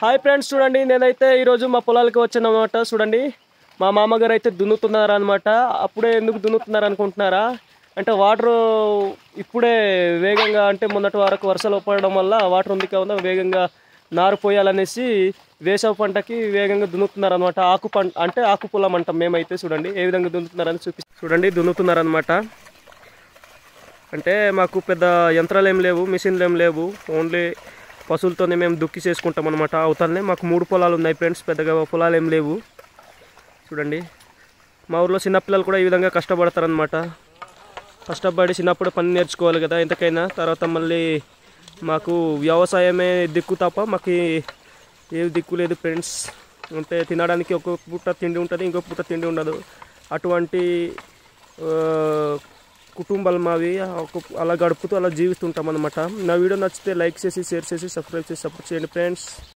Hi friends, చూడండి నేనైతే ఈరోజు మా పొలాలకు వచ్చానమాట. చూడండి మా మామగారు అయితే దున్నుతున్నారు అనమాట. అప్పుడే ఎందుకు దున్నుతున్నారు అనుకుంటున్నారా? అంటే వాటర్ ఇప్పుడే వేగంగా, అంటే మొన్నటి వరకు వర్షాలు పడడం వల్ల వాటర్ ఉంది కావున వేగంగా నారు పోయాలనేసి వేసవి పంటకి వేగంగా దున్నుతున్నారు అనమాట. అంటే ఆకు పొలం అంటాం మేమైతే. చూడండి ఏ విధంగా దున్నుతున్నారని చూడండి దున్నుతున్నారు అనమాట. అంటే మాకు పెద్ద యంత్రాలు ఏం లేవు, మిషన్లు ఏం లేవు, ఓన్లీ పశువులతోనే మేము దుక్కి చేసుకుంటాం అనమాట. అవతలనే మాకు 3 పొలాలు ఉన్నాయి ఫ్రెండ్స్, పెద్దగా పొలాలు ఏం లేవు. చూడండి మా ఊర్లో చిన్నపిల్లలు కూడా ఈ విధంగా కష్టపడతారనమాట. కష్టపడి చిన్నప్పుడు పని నేర్చుకోవాలి కదా ఎంతకైనా. తర్వాత మళ్ళీ మాకు వ్యవసాయమే దిక్కు తప్ప మాకు ఏ దిక్కు లేదు ఫ్రెండ్స్. అంటే తినడానికి ఒక పూట తిండి ఉంటుంది, ఇంకొక పూట తిండి ఉండదు. అటువంటి కుటుంబాలు మావి. అలా గడుపుతూ అలా జీవిస్తుంటాం అనమాట. నా వీడియో నచ్చితే లైక్ చేసి, షేర్ చేసి, సబ్స్క్రైబ్ చేసి సపోర్ట్ చేయండి ఫ్రెండ్స్.